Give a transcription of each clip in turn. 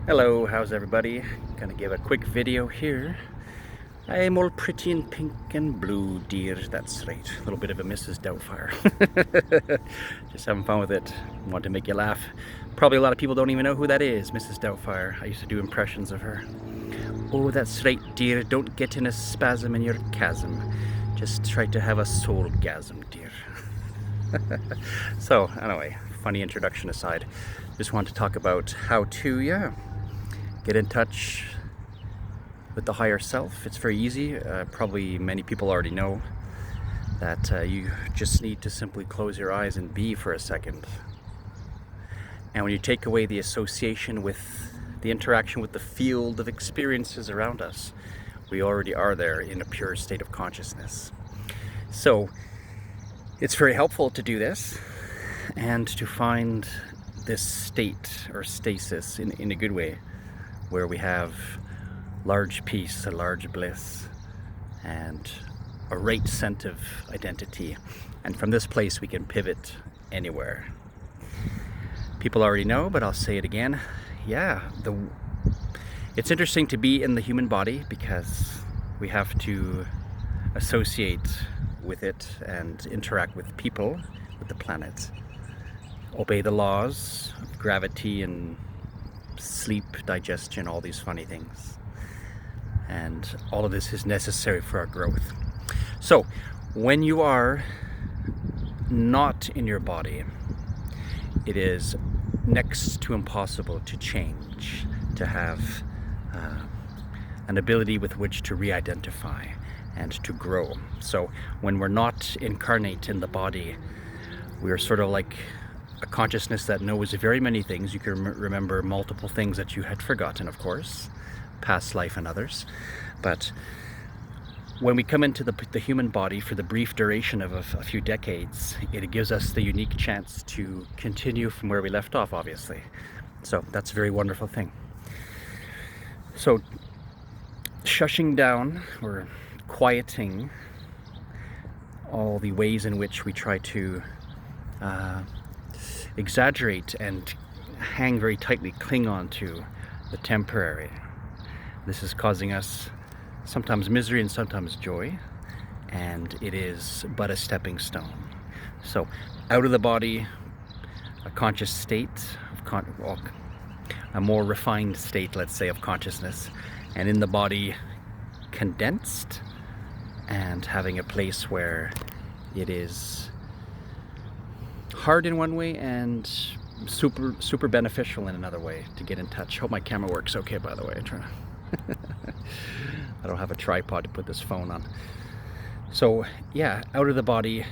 Hello, how's everybody? Gonna give a quick video here. I'm all pretty in pink and blue, dear. That's right. A little bit of a Mrs. Doubtfire. Just having fun with it. Want to make you laugh. Probably a lot of people don't even know who that is, Mrs. Doubtfire. I used to do impressions of her. Oh, that's right, dear. Don't get in a spasm in your chasm. Just try to have a soulgasm, dear. So, anyway, funny introduction aside. Just want to talk about how to, get in touch with the higher self. It's very easy. Probably many people already know that you just need to simply close your eyes and be for a second. And when you take away the association with the interaction with the field of experiences around us, we already are there in a pure state of consciousness. So it's very helpful to do this and to find this state or stasis in a good way, where we have large peace, a large bliss, and a right sense of identity. And from this place we can pivot anywhere. People already know, but I'll say it again. It's interesting to be in the human body because we have to associate with it and interact with people, with the planet, obey the laws of gravity and sleep, digestion, all these funny things. And all of this is necessary for our growth. So when you are not in your body, it is next to impossible to change, to have an ability with which to re-identify and to grow. So when we're not incarnate in the body, we are sort of like a consciousness that knows very many things. You can remember multiple things that you had forgotten, of course, past life and others. But when we come into the human body for the brief duration of a few decades, it gives us the unique chance to continue from where we left off, obviously. So that's a very wonderful thing. So shushing down or quieting all the ways in which we try to exaggerate and hang very tightly, cling on to the temporary. This is causing us sometimes misery and sometimes joy, and it is but a stepping stone. So out of the body, a conscious state of a more refined state, let's say, of consciousness, and in the body condensed and having a place where it is hard in one way and super beneficial in another way to get in touch. Hope my camera works okay, by the way. I'm trying to I don't have a tripod to put this phone on. So yeah, out of the body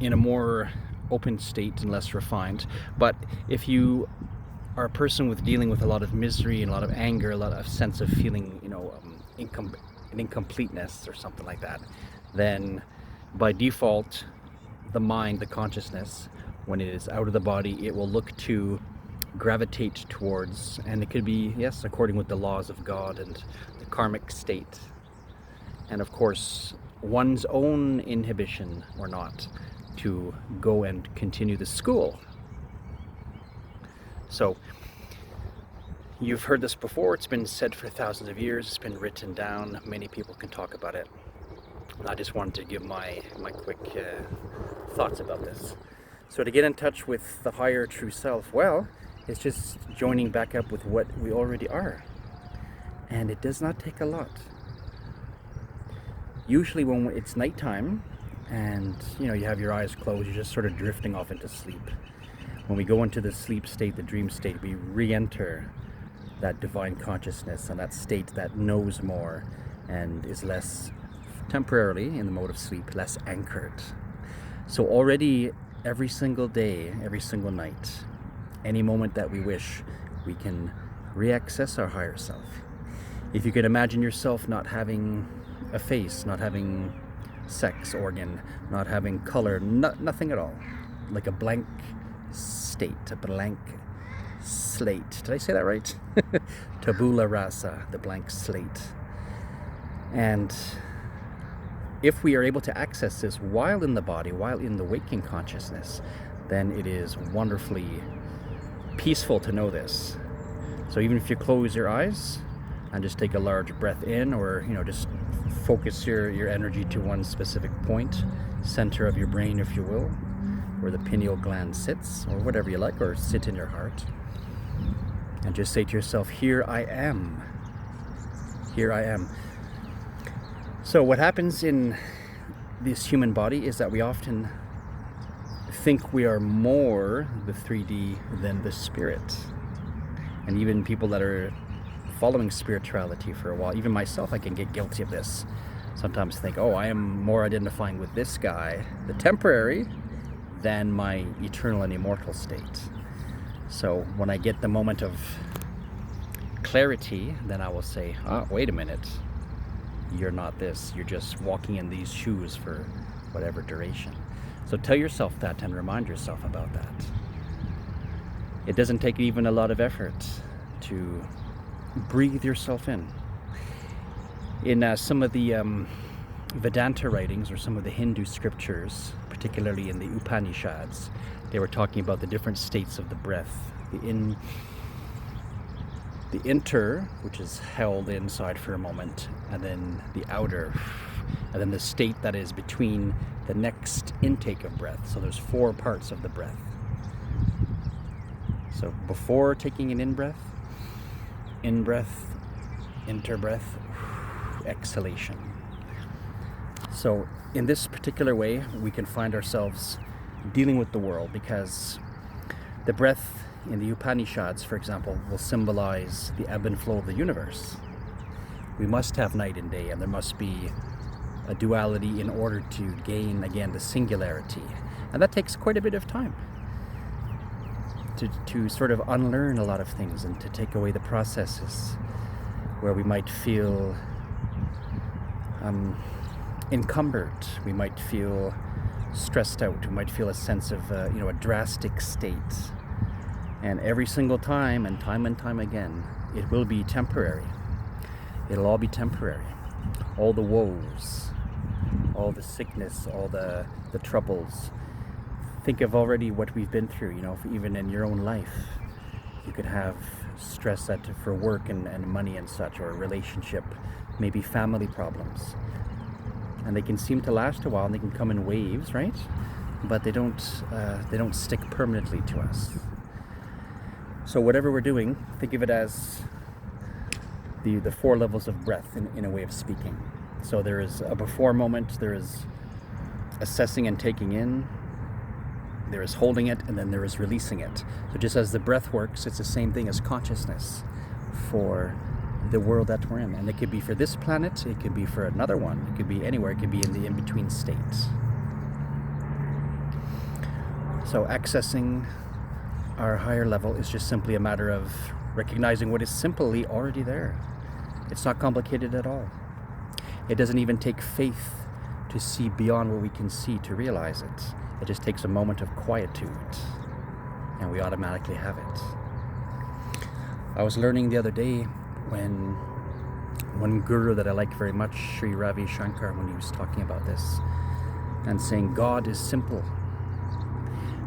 in a more open state and less refined. But if you are a person with dealing with a lot of misery and a lot of anger, a lot of sense of feeling, an incompleteness or something like that, then by default, the mind, the consciousness, when it is out of the body, it will look to gravitate towards, and it could be, yes, according with the laws of God and the karmic state, and of course one's own inhibition or not, to go and continue the school. So you've heard this before, it's been said for thousands of years, it's been written down, many people can talk about it. I just wanted to give my quick thoughts about this. So to get in touch with the higher true self, well, it's just joining back up with what we already are. And it does not take a lot. Usually when it's nighttime and you have your eyes closed, you're just sort of drifting off into sleep. When we go into the sleep state, the dream state, we re-enter that divine consciousness and that state that knows more and is less, temporarily in the mode of sleep, less anchored. So already every single day, every single night, any moment that we wish, we can re-access our higher self. If you could imagine yourself not having a face, not having sex organ, not having color, nothing at all, like a blank state, a blank slate. Did I say that right? Tabula rasa, the blank slate. And if we are able to access this while in the body, while in the waking consciousness, then it is wonderfully peaceful to know this. So even if you close your eyes and just take a large breath in, or just focus your energy to one specific point, center of your brain, if you will, where the pineal gland sits, or whatever you like, or sit in your heart, and just say to yourself, here I am. Here I am. So what happens in this human body is that we often think we are more the 3D than the spirit. And even people that are following spirituality for a while, even myself, I can get guilty of this. Sometimes think, oh, I am more identifying with this guy, the temporary, than my eternal and immortal state. So when I get the moment of clarity, then I will say, wait a minute, you're not this, you're just walking in these shoes for whatever duration. So tell yourself that and remind yourself about that. It doesn't take even a lot of effort to breathe yourself in. In some of the Vedanta writings, or some of the Hindu scriptures, particularly in the Upanishads, they were talking about the different states of the breath. The inter, which is held inside for a moment, and then the outer, and then the state that is between the next intake of breath. So there's 4 parts of the breath. So before taking an in-breath, inter-breath, exhalation. So in this particular way, we can find ourselves dealing with the world, because the breath in the Upanishads, for example, will symbolize the ebb and flow of the universe. We must have night and day, and there must be a duality in order to gain, again, the singularity. And that takes quite a bit of time to sort of unlearn a lot of things, and to take away the processes where we might feel encumbered, we might feel stressed out, we might feel a sense of a drastic state. And every single time and time again, it will be temporary. It'll all be temporary. All the woes, all the sickness, all the troubles. Think of already what we've been through, even in your own life. You could have stress for work and money and such, or a relationship, maybe family problems. And they can seem to last a while, and they can come in waves, right? But they don't stick permanently to us. So whatever we're doing, think of it as the 4 levels of breath in a way of speaking. So there is a before moment, there is assessing and taking in, there is holding it, and then there is releasing it. So just as the breath works, it's the same thing as consciousness for the world that we're in. And it could be for this planet, it could be for another one, it could be anywhere, it could be in the in-between states. So accessing our higher level is just simply a matter of recognizing what is simply already there. It's not complicated at all. It doesn't even take faith to see beyond what we can see to realize it. It just takes a moment of quietude, and we automatically have it. I was learning the other day when one guru that I like very much, Sri Ravi Shankar, when he was talking about this and saying God is simple.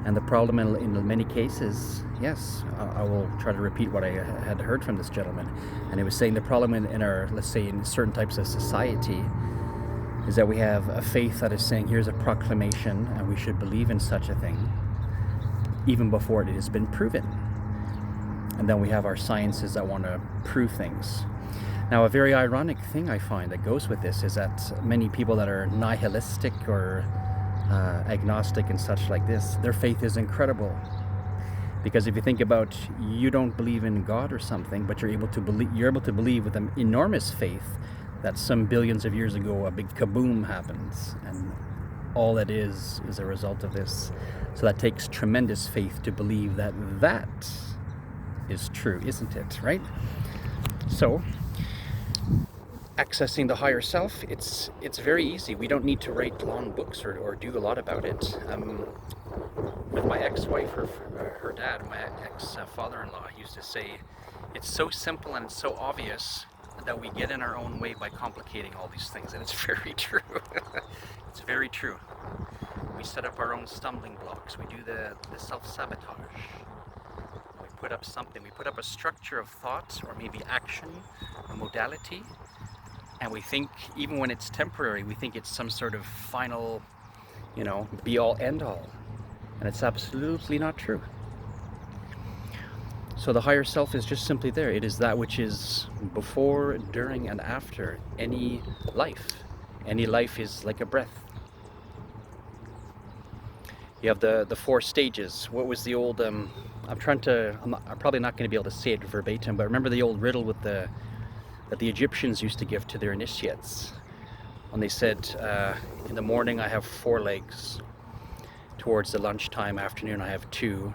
And the problem in many cases, yes, I will try to repeat what I had heard from this gentleman. And he was saying the problem in our, let's say, in certain types of society, is that we have a faith that is saying, here's a proclamation, and we should believe in such a thing, even before it has been proven. And then we have our sciences that want to prove things. Now, a very ironic thing I find that goes with this is that many people that are nihilistic or agnostic and such like this, their faith is incredible. Because if you think about, you don't believe in God or something, but you're able to believe with an enormous faith that some billions of years ago a big kaboom happens, and all that is a result of this. So that takes tremendous faith to believe that is true, isn't it, right? So accessing the higher self, it's very easy. We don't need to write long books or do a lot about it. With my ex-wife, her dad, my ex-father-in-law, used to say, it's so simple and it's so obvious that we get in our own way by complicating all these things, and it's very true. It's very true. We set up our own stumbling blocks. We do the self-sabotage. We put up something. We put up a structure of thought or maybe action, a modality, and we think, even when it's temporary, we think it's some sort of final, be all end all. And it's absolutely not true. So the higher self is just simply there. It is that which is before, during, and after any life. Any life is like a breath. You have the 4 stages. What was the old, I'm probably not going to be able to say it verbatim, but remember the old riddle that the Egyptians used to give to their initiates? When they said, in the morning I have 4 legs, towards the lunchtime, afternoon I have 2,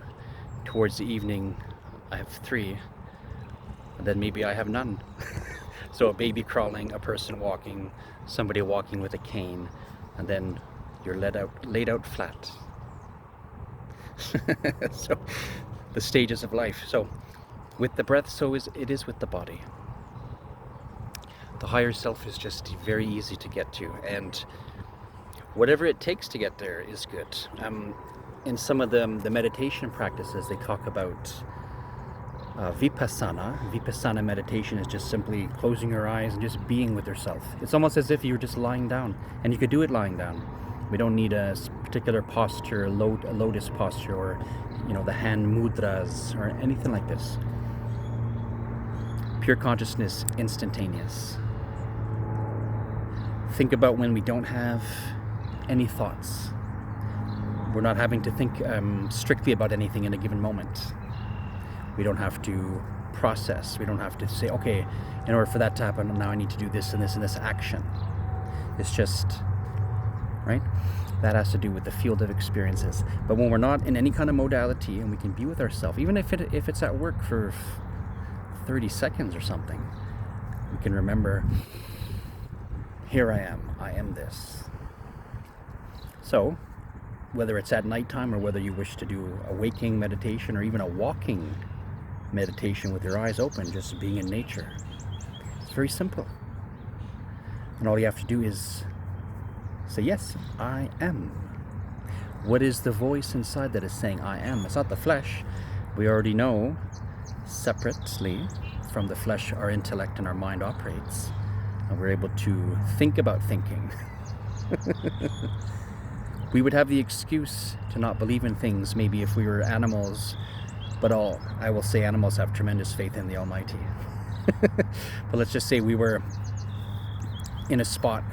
towards the evening I have 3, and then maybe I have none. So a baby crawling, a person walking, somebody walking with a cane, and then you're laid out flat. So the stages of life. So with the breath, so it is with the body. The higher self is just very easy to get to, and whatever it takes to get there is good. In some of the meditation practices, they talk about vipassana. Vipassana meditation is just simply closing your eyes and just being with yourself. It's almost as if you're just lying down, and you could do it lying down. We don't need a particular posture, a lotus posture, or the hand mudras, or anything like this. Pure consciousness, instantaneous. Think about when we don't have any thoughts. We're not having to think strictly about anything in a given moment. We don't have to process. We don't have to say, okay, in order for that to happen, now I need to do this and this and this action. It's just, right? That has to do with the field of experiences. But when we're not in any kind of modality and we can be with ourselves, even if it's at work for 30 seconds or something, we can remember, here I am this. So, whether it's at nighttime or whether you wish to do a waking meditation or even a walking meditation with your eyes open, just being in nature, it's very simple. And all you have to do is say, yes, I am. What is the voice inside that is saying I am? It's not the flesh. We already know separately from the flesh our intellect and our mind operates, and we're able to think about thinking. We would have the excuse to not believe in things maybe if we were animals, but I will say animals have tremendous faith in the Almighty. But let's just say we were in a spot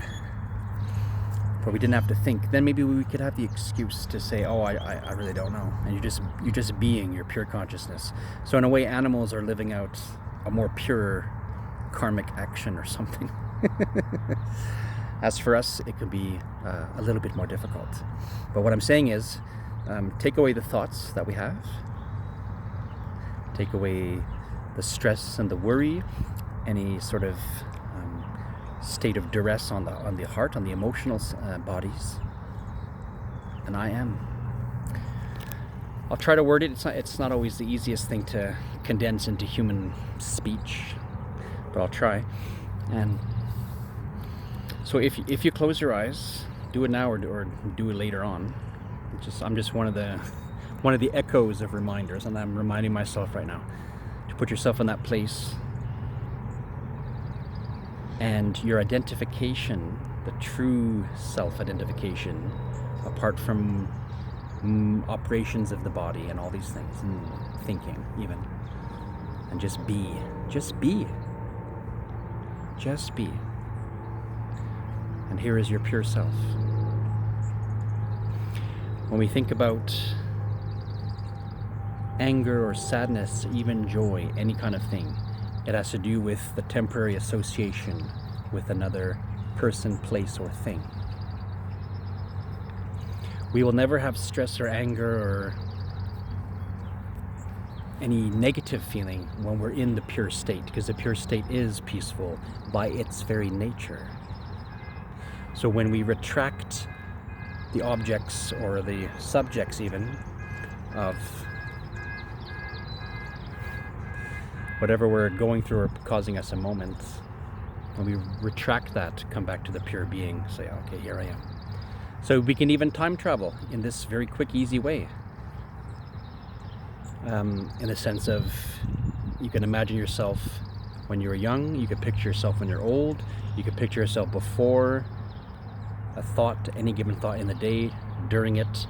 where we didn't have to think, then maybe we could have the excuse to say, oh, I really don't know. And you're just being your pure consciousness. So in a way, animals are living out a more pure karmic action or something. As for us, it could be a little bit more difficult. But what I'm saying is, take away the thoughts that we have. Take away the stress and the worry, any sort of state of duress on the heart, on the emotional bodies. And I am. I'll try to word it. It's not always the easiest thing to condense into human speech, but I'll try. And so if you close your eyes, do it now or do it later on. I'm just one of the echoes of reminders, and I'm reminding myself right now to put yourself in that place. And your identification, the true self-identification, apart from operations of the body and all these things, and thinking even, and just be. And here is your pure self. When we think about anger or sadness, even joy, any kind of thing, it has to do with the temporary association with another person, place, or thing. We will never have stress or anger or any negative feeling when we're in the pure state, because the pure state is peaceful by its very nature. So when we retract the objects or the subjects even of whatever we're going through or causing us a moment, when we retract that, come back to the pure being, say, okay, here I am. So we can even time travel in this very quick, easy way. in the sense of you can imagine yourself when you were young, you could picture yourself when you're old, you could picture yourself before a thought, any given thought in the day, during it,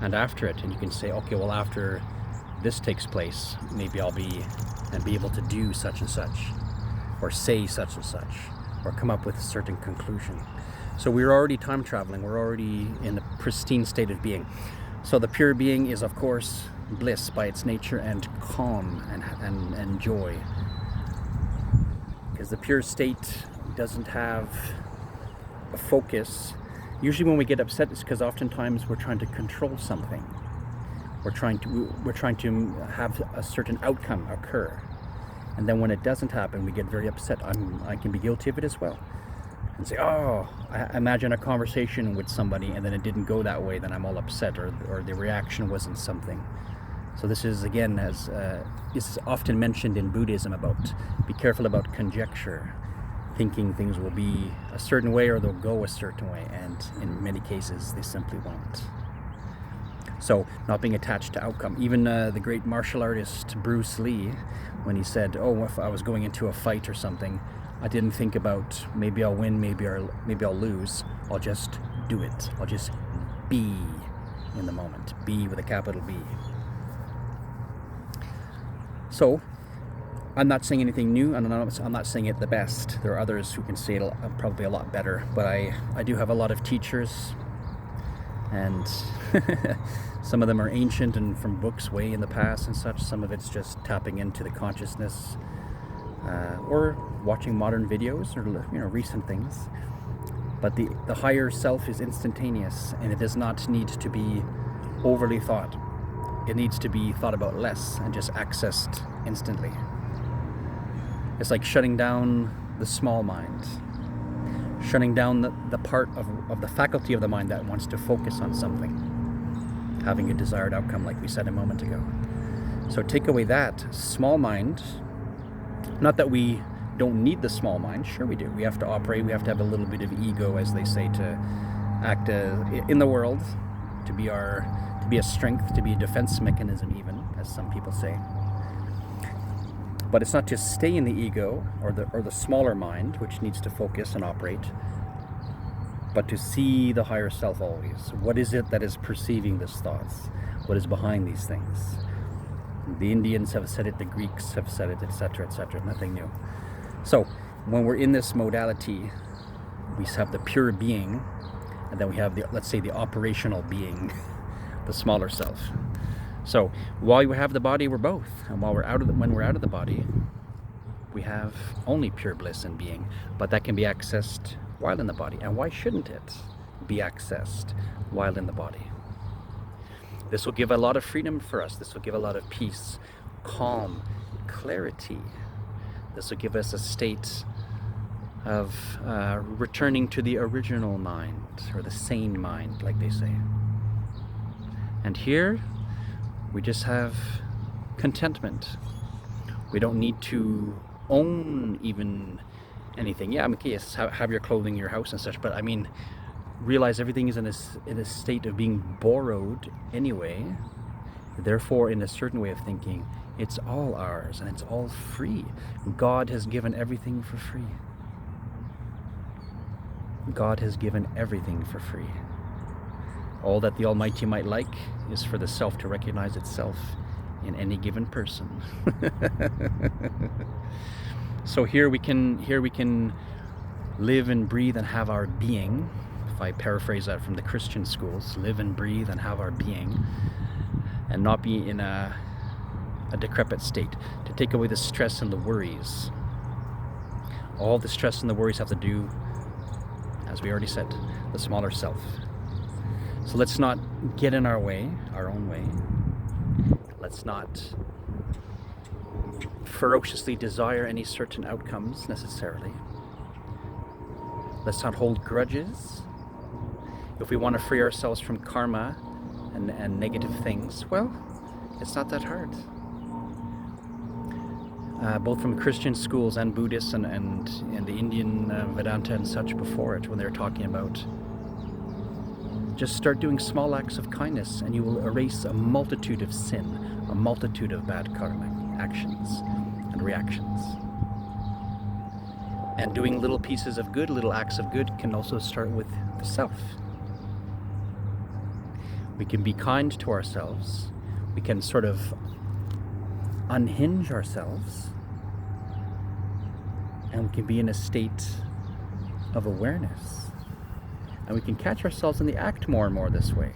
and after it. And you can say, okay, well, after this takes place, maybe I'll be able to do such and such, or say such and such, or come up with a certain conclusion. So we're already time traveling, we're already in a pristine state of being. So the pure being is, of course, bliss by its nature, and calm and joy. Because the pure state doesn't have a focus. Usually when we get upset, it's because oftentimes we're trying to control something. We're trying to have a certain outcome occur. And then when it doesn't happen, we get very upset. I can be guilty of it as well. And say, oh, I imagine a conversation with somebody and then it didn't go that way, then I'm all upset, or the reaction wasn't something. So this is, again, as is often mentioned in Buddhism, about be careful about conjecture, thinking things will be a certain way or they'll go a certain way, and in many cases they simply won't. So not being attached to outcome. Even the great martial artist Bruce Lee, when he said, oh, if I was going into a fight or something, I didn't think about maybe I'll win, maybe I'll lose. I'll just do it. I'll just be in the moment. Be with a capital B. So I'm not saying anything new, and I'm not saying it the best. There are others who can say it probably a lot better, but I do have a lot of teachers, and some of them are ancient and from books way in the past and such. Some of it's just tapping into the consciousness, or watching modern videos, or recent things. But the higher self is instantaneous, and it does not need to be overly thought. It needs to be thought about less and just accessed instantly. It's like shutting down the small mind, shutting down the part of the faculty of the mind that wants to focus on something, having a desired outcome, like we said a moment ago. So take away that small mind. Not that we don't need the small mind. Sure we do. We have to operate. We have to have a little bit of ego, as they say, to act in the world, to be a strength, to be a defense mechanism, even, as some people say. But it's not to stay in the ego or the smaller mind, which needs to focus and operate, but to see the higher self always. What is it that is perceiving these thoughts? What is behind these things? The Indians have said it, the Greeks have said it, etc., etc. Nothing new. So when we're in this modality, we have the pure being, and then we have let's say the operational being, the smaller self. So while we have the body, we're both, and when we're out of the body, we have only pure bliss and being. But that can be accessed while in the body. And why shouldn't it be accessed while in the body? This will give a lot of freedom for us. This will give a lot of peace, calm, clarity. This will give us a state of returning to the original mind, or the sane mind, like they say. And here, we just have contentment. We don't need to own even anything. Yeah, I mean, yes, have your clothing, your house and such, but I mean, realize everything is in a state of being borrowed anyway. Therefore, in a certain way of thinking, it's all ours and it's all free. God has given everything for free. God has given everything for free. All that the Almighty might like is for the self to recognize itself in any given person. So here we can live and breathe and have our being. If I paraphrase that from the Christian schools, live and breathe and have our being, and not be in a decrepit state. To take away the stress and the worries. All the stress and the worries have to do, as we already said, the smaller self. So let's not get in our way, our own way. Let's not ferociously desire any certain outcomes necessarily. Let's not hold grudges. If we want to free ourselves from karma and negative things, well, it's not that hard. Both from Christian schools and Buddhists and the Indian Vedanta and such before it, when they're talking about just start doing small acts of kindness and you will erase a multitude of sin, a a multitude of bad karmic actions and reactions. And doing little pieces of good, little acts of good, can also start with the self. We can be kind to ourselves. We can sort of unhinge ourselves, and we can be in a state of awareness. And we can catch ourselves in the act more and more this way.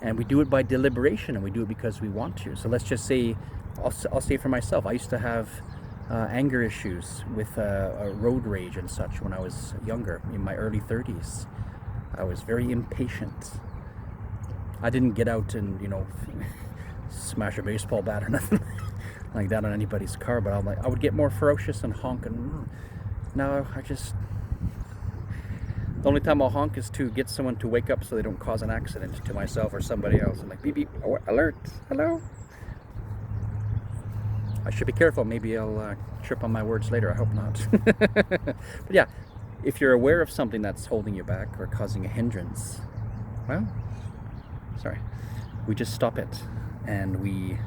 And we do it by deliberation, and we do it because we want to. So let's just say, I'll say for myself, I used to have anger issues with road rage and such when I was younger, in my early 30s. I was very impatient. I didn't get out and, you know, smash a baseball bat or nothing like that on anybody's car, but I would get more ferocious and honk. And now the only time I'll honk is to get someone to wake up so they don't cause an accident to myself or somebody else. I'm like, beep beep, alert, hello. I should be careful. Maybe I'll trip on my words later. I hope not. But yeah, if you're aware of something that's holding you back or causing a hindrance, well, sorry, we just stop it, and we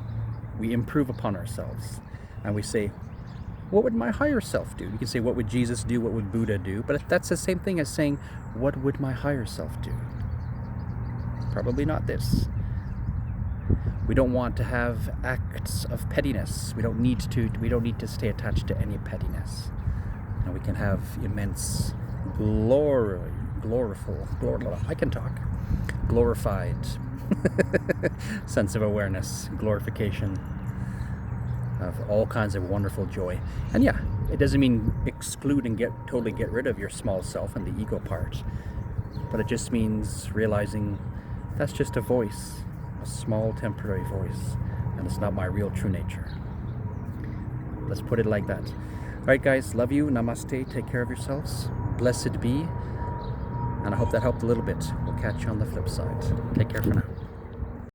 improve upon ourselves, and we say, what would my higher self do? You can say, what would Jesus do? What would Buddha do? But that's the same thing as saying, what would my higher self do? Probably not this. We don't want to have acts of pettiness. We don't need to stay attached to any pettiness. And we can have immense glorified sense of awareness, glorification of all kinds of wonderful joy. And yeah, it doesn't mean exclude and totally get rid of your small self and the ego part, but it just means realizing that's just a voice, a small temporary voice, and it's not my real true nature. Let's put it like that. All right, guys, love you. Namaste. Take care of yourselves. Blessed be. And I hope that helped a little bit. We'll catch you on the flip side. Take care for now.